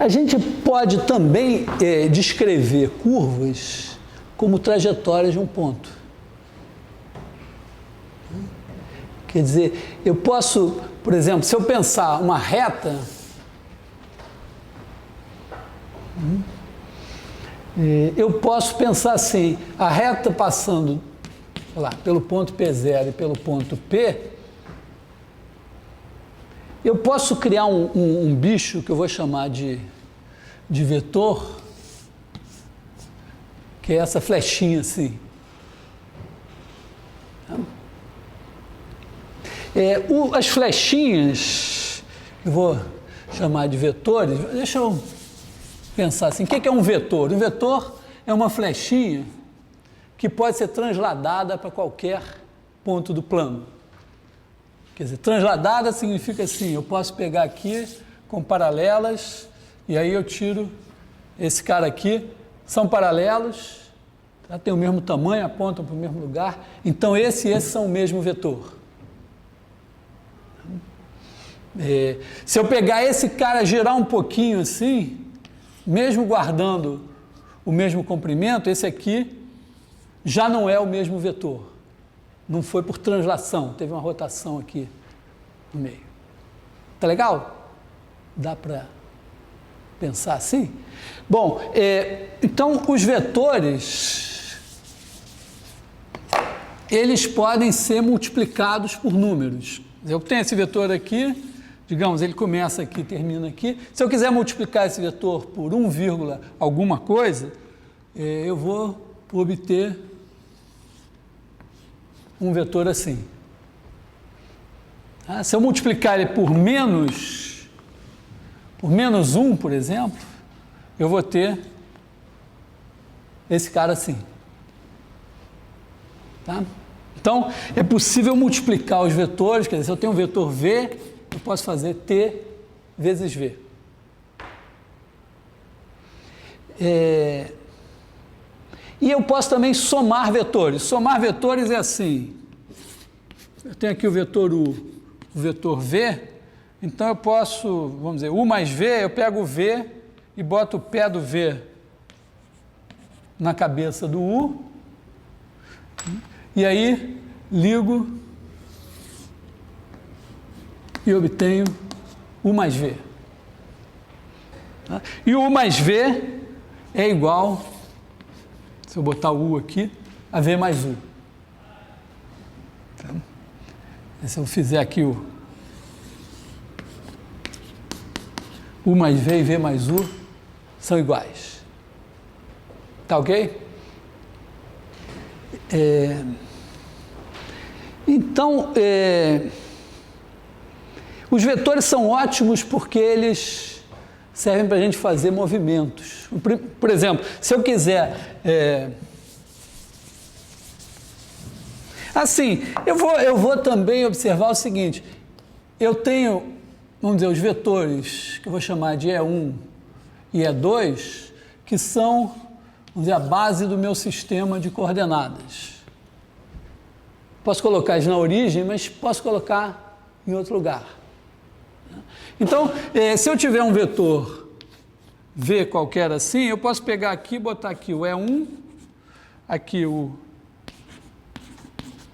A gente pode também descrever curvas como trajetórias de um ponto. Quer dizer, eu posso, por exemplo, se eu pensar uma reta, eu posso pensar assim, a reta passando lá, pelo ponto P0 e pelo ponto P, eu posso criar um bicho que eu vou chamar de vetor, que é essa flechinha assim. As flechinhas, eu vou chamar de vetores, deixa eu pensar assim, o que é um vetor? Um vetor é uma flechinha que pode ser transladada para qualquer ponto do plano. Quer dizer, transladada significa assim, eu posso pegar aqui com paralelas e aí eu tiro esse cara aqui, são paralelos, tá? Tem o mesmo tamanho, apontam para o mesmo lugar, então esse e esse são o mesmo vetor. Se eu pegar esse cara, girar um pouquinho assim, mesmo guardando o mesmo comprimento, esse aqui já não é o mesmo vetor. Não foi por translação, teve uma rotação aqui no meio. Tá legal? Dá para pensar assim? Bom, então os vetores, eles podem ser multiplicados por números. Eu tenho esse vetor aqui, digamos, ele começa aqui, termina aqui. Se eu quiser multiplicar esse vetor por 1, alguma coisa, eu vou obter um vetor assim. Se eu multiplicar ele por menos 1, por exemplo, eu vou ter esse cara assim. Tá? Então, é possível multiplicar os vetores, quer dizer, se eu tenho um vetor V, eu posso fazer T vezes V. E eu posso também somar vetores. Somar vetores é assim, eu tenho aqui o vetor U, o vetor V, então eu posso, vamos dizer, U mais V, eu pego o V e boto o pé do V na cabeça do U, e aí ligo e obtenho U mais V. Tá? E o U mais V é igual, se eu botar o U aqui, a V mais U. Tá? Se eu fizer aqui o U mais V e V mais U são iguais. Tá ok? Então, os vetores são ótimos porque eles servem para a gente fazer movimentos. Por exemplo, se eu quiser... Assim, eu vou também observar o seguinte, eu tenho, vamos dizer, os vetores, que eu vou chamar de E1 e E2, que são, vamos dizer, a base do meu sistema de coordenadas. Posso colocar eles na origem, mas posso colocar em outro lugar. Então, se eu tiver um vetor V qualquer assim, eu posso pegar aqui e botar aqui o E1, aqui o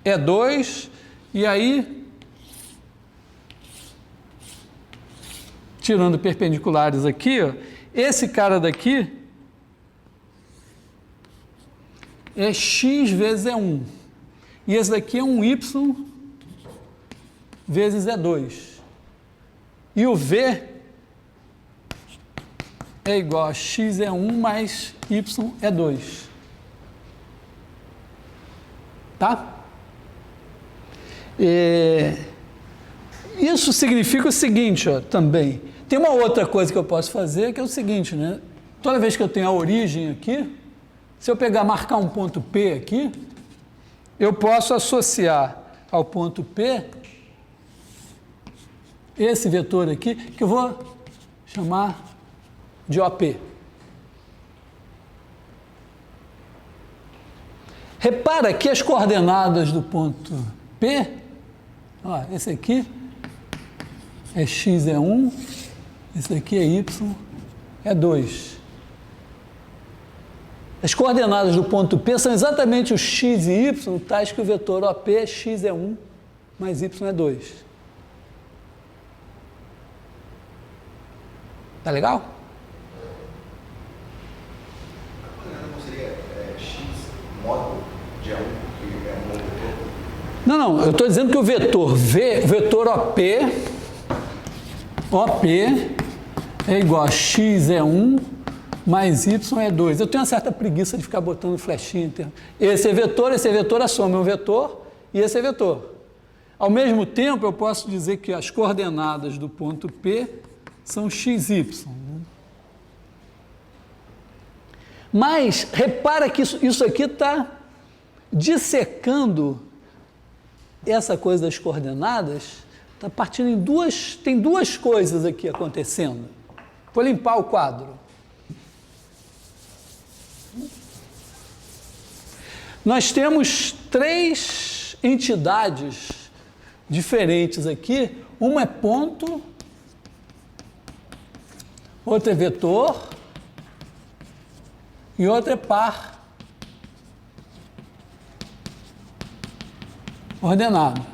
E2, e aí, tirando perpendiculares aqui, ó, esse cara daqui é x vezes E1. E esse daqui é um y vezes E2. E o V é igual a x E1 mais y E2. Tá? Isso significa o seguinte, ó, também. Tem uma outra coisa que eu posso fazer, que é o seguinte, né? Toda vez que eu tenho a origem aqui, se eu marcar um ponto P aqui, eu posso associar ao ponto P esse vetor aqui, que eu vou chamar de OP. Repara que as coordenadas do ponto P, ó, esse aqui é x é 1, esse aqui é y é 2. As coordenadas do ponto P são exatamente os x e y, tais que o vetor OP, x é 1, mais y é 2. Tá legal? Não seria x módulo de A1, que é um vetor? Não, eu estou dizendo que o vetor V, o vetor OP é igual a x é 1, mais y é 2. Eu tenho uma certa preguiça de ficar botando flechinha. Esse é vetor, a soma é um vetor, e esse é vetor. Ao mesmo tempo, eu posso dizer que as coordenadas do ponto P são x, y. Mas, repara que isso aqui está dissecando essa coisa das coordenadas, está partindo em duas, tem duas coisas aqui acontecendo. Vou limpar o quadro. Nós temos 3 entidades diferentes aqui. Uma é ponto, outra é vetor e outra é par ordenado.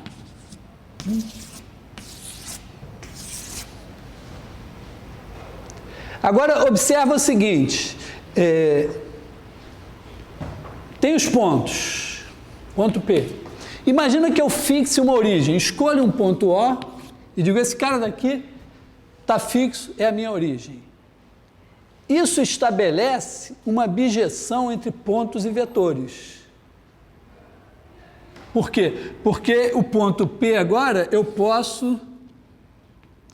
Agora, observa o seguinte, tem os pontos, ponto P. Imagina que eu fixe uma origem, escolho um ponto O e digo, esse cara daqui está fixo, é a minha origem. Isso estabelece uma bijeção entre pontos e vetores. Por quê? Porque o ponto P agora eu posso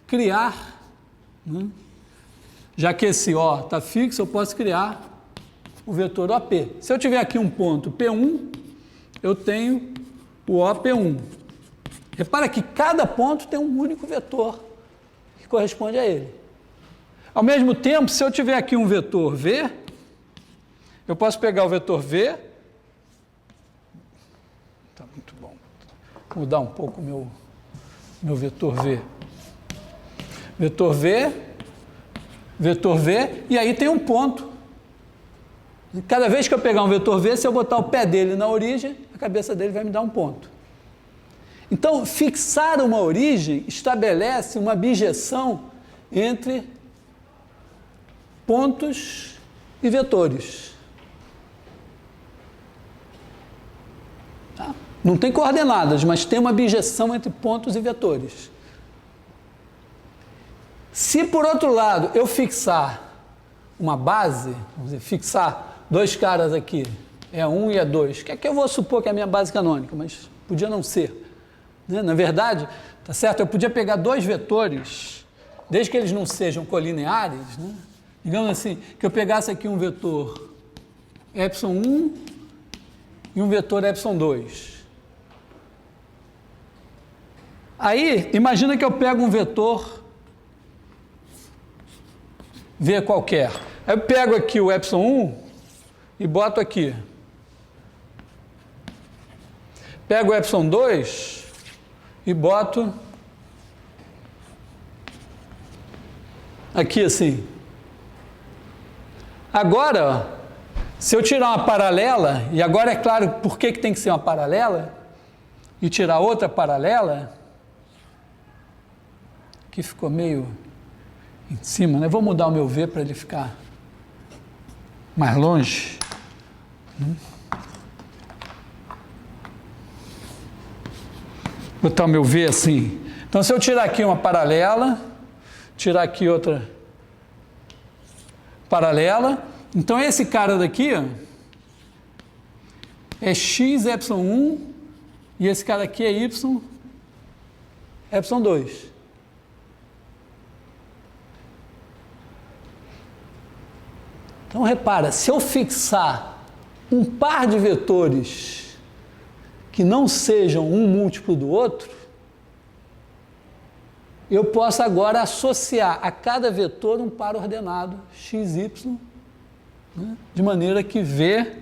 criar, né? Já que esse O está fixo, eu posso criar o vetor OP. Se eu tiver aqui um ponto P1, eu tenho o OP1. Repara que cada ponto tem um único vetor que corresponde a ele. Ao mesmo tempo, se eu tiver aqui um vetor V, eu posso pegar o vetor V. Está muito bom. Vou mudar um pouco o meu vetor V. Vetor V, e aí tem um ponto. Cada vez que eu pegar um vetor V, se eu botar o pé dele na origem, a cabeça dele vai me dar um ponto. Então, fixar uma origem estabelece uma bijeção entre pontos e vetores. Tá? Não tem coordenadas, mas tem uma bijeção entre pontos e vetores. Se, por outro lado, eu fixar uma base, vamos dizer, fixar 2 caras aqui, é 1 e é 2, que aqui eu vou supor que é a minha base canônica, mas podia não ser. Né? Na verdade, tá certo? Eu podia pegar 2 vetores, desde que eles não sejam colineares, né? Digamos assim, que eu pegasse aqui um vetor ε1 e um vetor ε2. Aí, imagina que eu pego um vetor V qualquer. Aí eu pego aqui o ε1 e boto aqui. Pego o ε2 e boto aqui assim. Agora, ó, se eu tirar uma paralela, e agora é claro por que tem que ser uma paralela, e tirar outra paralela, que ficou meio em cima, né? Vou mudar o meu V para ele ficar mais longe. Vou botar o meu V assim. Então, se eu tirar aqui uma paralela, tirar aqui outra paralela, então esse cara daqui, ó, é x ε1 e esse cara aqui é y ε2. Então, repara, se eu fixar um par de vetores que não sejam um múltiplo do outro, eu posso agora associar a cada vetor um par ordenado x, y, né? De maneira que V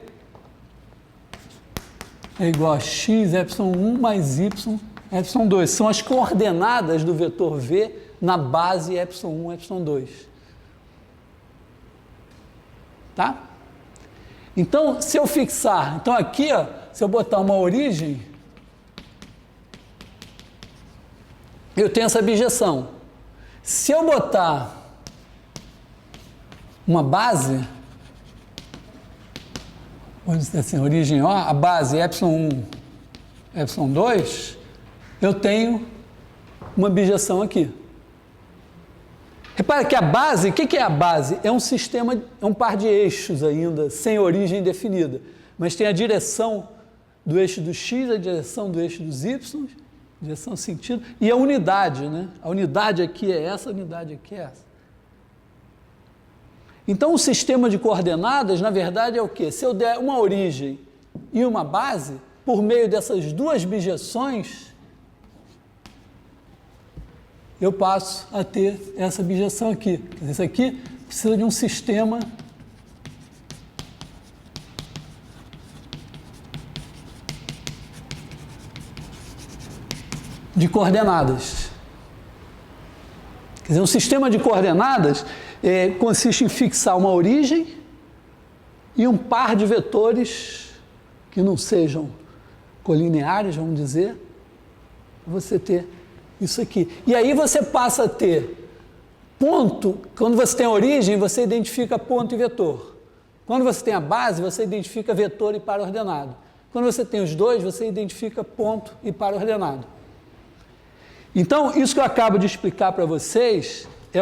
é igual a x ε1 mais y ε2. São as coordenadas do vetor V na base ε1, ε2. tá? Então, se eu fixar, então aqui, ó, se eu botar uma origem, eu tenho essa bijeção. Se eu botar uma base, vamos dizer assim, origem O, a base ε1, ε2, eu tenho uma bijeção aqui. Repara que a base, o que é a base? É um sistema, é um par de eixos ainda, sem origem definida, mas tem a direção do eixo do x, a direção do eixo dos y, direção sentido, e a unidade, né? A unidade aqui é essa, a unidade aqui é essa. Então, o sistema de coordenadas, na verdade, é o quê? Se eu der uma origem e uma base, por meio dessas duas bijeções, eu passo a ter essa bijeção aqui. Quer dizer, isso aqui precisa de um sistema de coordenadas. Quer dizer, um sistema de coordenadas consiste em fixar uma origem e um par de vetores que não sejam colineares, vamos dizer, para você ter isso aqui. E aí você passa a ter ponto, quando você tem a origem, você identifica ponto e vetor. Quando você tem a base, você identifica vetor e par ordenado. Quando você tem os dois, você identifica ponto e par ordenado. Então, isso que eu acabo de explicar para vocês é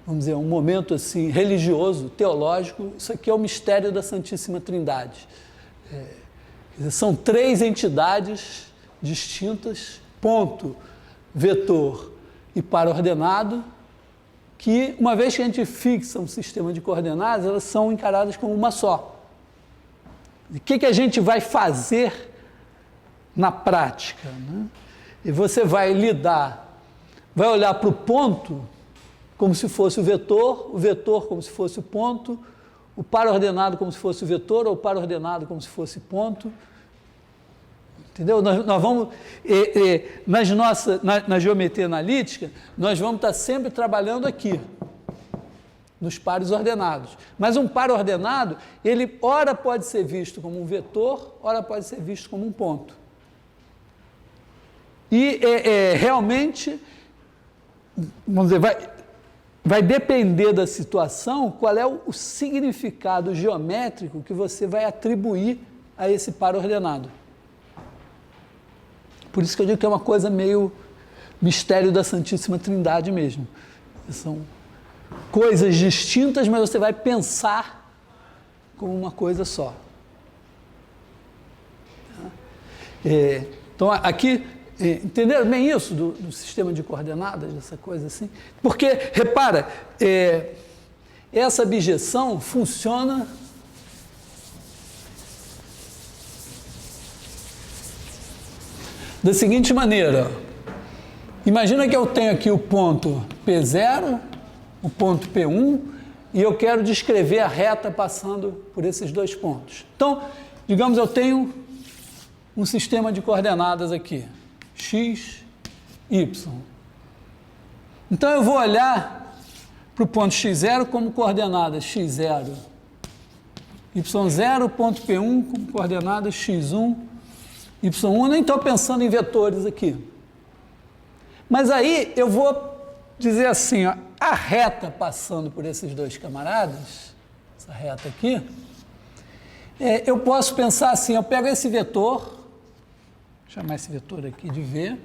vamos dizer, um momento assim, religioso, teológico. Isso aqui é o mistério da Santíssima Trindade. Quer dizer, são três entidades distintas, ponto, vetor e par ordenado, que, uma vez que a gente fixa um sistema de coordenadas, elas são encaradas como uma só. O que a gente vai fazer na prática, né? E você vai vai olhar para o ponto como se fosse o vetor como se fosse o ponto, o par ordenado como se fosse o vetor, ou o par ordenado como se fosse ponto. Entendeu? Nós vamos, na geometria analítica, nós vamos estar sempre trabalhando aqui, nos pares ordenados. Mas um par ordenado, ele ora pode ser visto como um vetor, ora pode ser visto como um ponto. E realmente, vamos dizer, vai depender da situação qual é o significado geométrico que você vai atribuir a esse par ordenado. Por isso que eu digo que é uma coisa meio mistério da Santíssima Trindade mesmo. São coisas distintas, mas você vai pensar como uma coisa só. Então, aqui, entenderam bem isso do sistema de coordenadas, dessa coisa assim? Porque, repara, essa bijeção funciona da seguinte maneira. Imagina que eu tenho aqui o ponto P0, o ponto P1, e eu quero descrever a reta passando por esses dois pontos. Então, digamos, eu tenho um sistema de coordenadas aqui, x, y. Então, eu vou olhar para o ponto x0 como coordenadas x0, y0, ponto P1 como coordenadas x1, y1, nem estou pensando em vetores aqui. Mas aí eu vou dizer assim, ó, a reta passando por esses dois camaradas, essa reta aqui, eu posso pensar assim, eu pego esse vetor, vou chamar esse vetor aqui de V,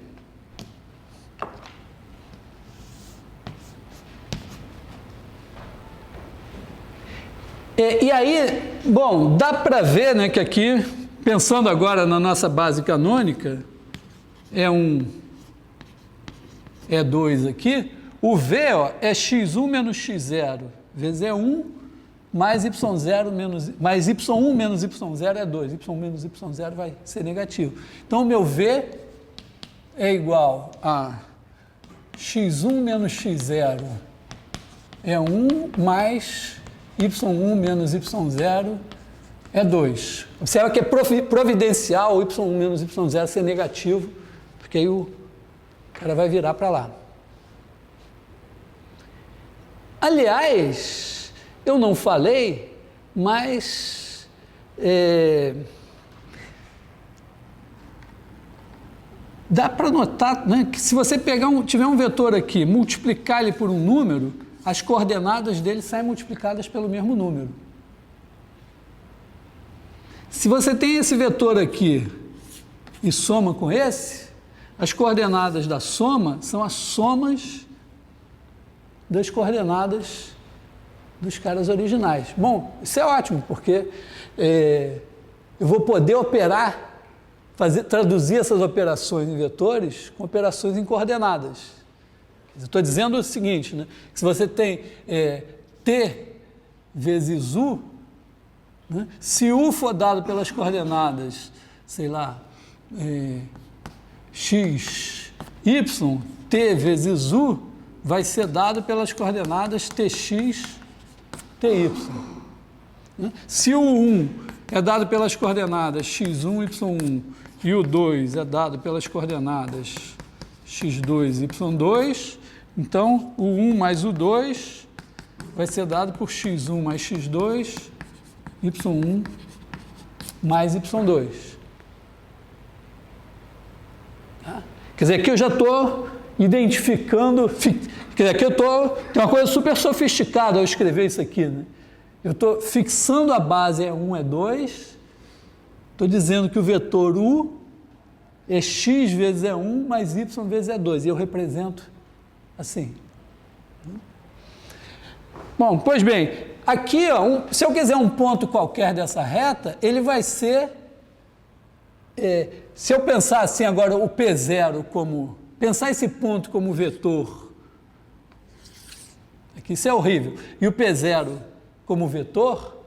e aí, bom, dá para ver, né, que aqui, pensando agora na nossa base canônica, é 2 aqui, o V, ó, é x1 menos x0, vezes é 1, mais y0 mais y1 menos y0 é 2, y1 menos y0 vai ser negativo. Então, o meu V é igual a x1 menos x0 é 1, mais y1 menos y0 é 2. Observa que é providencial o y1 menos y0 ser negativo, porque aí o cara vai virar para lá. Aliás, eu não falei, mas dá para notar, né, que se você tiver um vetor aqui, multiplicar ele por um número, as coordenadas dele saem multiplicadas pelo mesmo número. Se você tem esse vetor aqui e soma com esse, as coordenadas da soma são as somas das coordenadas dos caras originais. Bom, isso é ótimo, porque eu vou poder operar, traduzir essas operações em vetores com operações em coordenadas. Eu estou dizendo o seguinte, né, que se você tem T vezes U, né, se U for dado pelas coordenadas, sei lá, x, y, T vezes U, vai ser dado pelas coordenadas Tx, Ty. Né? Se o 1 é dado pelas coordenadas x1, y1, e o 2 é dado pelas coordenadas x2, y2, então o 1 mais o 2 vai ser dado por x1 mais x2, y1 mais y2. Tá? Quer dizer, aqui eu já estou identificando, quer dizer, aqui tem uma coisa super sofisticada ao escrever isso aqui, né? Eu estou fixando a base, 1 é 2, estou dizendo que o vetor U é x vezes 1 mais y vezes 2, e eu represento assim. Bom, pois bem, aqui, ó, se eu quiser um ponto qualquer dessa reta, ele vai ser, se eu pensar assim agora o P0 como, pensar esse ponto como vetor, aqui isso é horrível, e o P0 como vetor,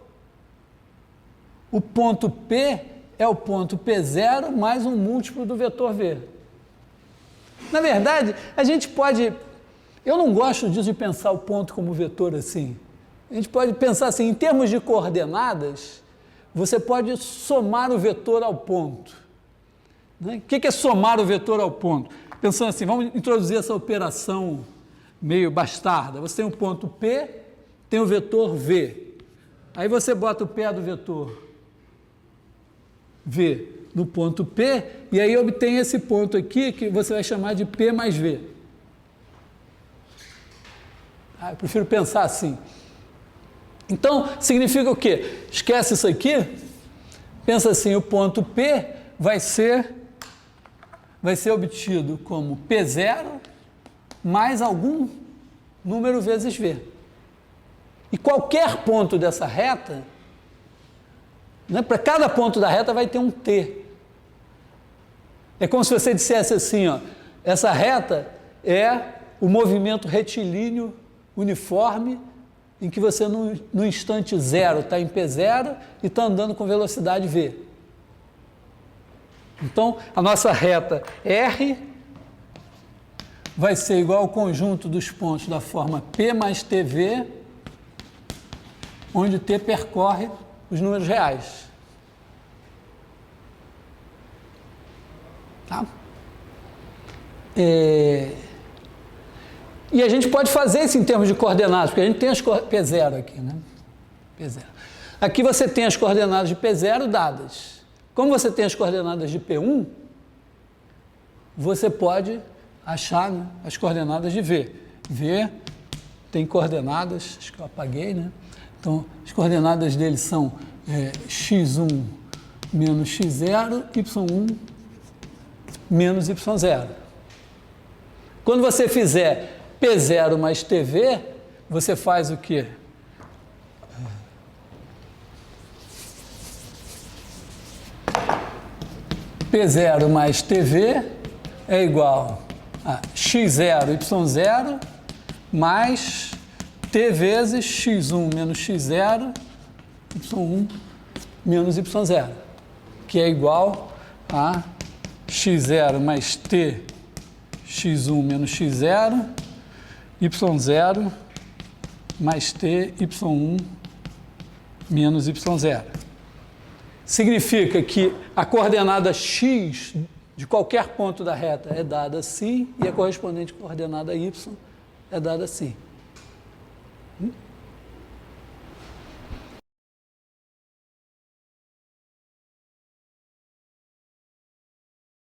o ponto P é o ponto P0 mais um múltiplo do vetor V. Na verdade, a gente pode, eu não gosto disso de pensar o ponto como vetor assim, a gente pode pensar assim, em termos de coordenadas, você pode somar o vetor ao ponto. Né? O que é somar o vetor ao ponto? Pensando assim, vamos introduzir essa operação meio bastarda. Você tem um ponto P, tem o vetor V. Aí você bota o pé do vetor V no ponto P, e aí obtém esse ponto aqui, que você vai chamar de P mais V. Eu prefiro pensar assim. Então, significa o quê? Esquece isso aqui, pensa assim, o ponto P vai ser obtido como P0 mais algum número vezes V. E qualquer ponto dessa reta, né, para cada ponto da reta vai ter um T. É como se você dissesse assim, ó, essa reta é o movimento retilíneo uniforme em que você no instante zero está em P0 e está andando com velocidade V. Então, a nossa reta R vai ser igual ao conjunto dos pontos da forma P mais TV, onde T percorre os números reais. Tá? E a gente pode fazer isso em termos de coordenadas, porque a gente tem as P0 aqui, né? P0. Aqui você tem as coordenadas de P0 dadas. Como você tem as coordenadas de P1, você pode achar, né, as coordenadas de V. V tem coordenadas, acho que eu apaguei, né? Então, as coordenadas dele são x1 menos x0, y1 menos y0. Quando você fizer P0 mais TV, você faz o quê? P0 mais TV é igual a x0, y0 mais T vezes x1 menos x0, y1 menos y0, que é igual a x0 mais T x1 menos x0, y0 mais T, y1 menos y0. Significa que a coordenada x de qualquer ponto da reta é dada assim e a correspondente coordenada y é dada assim.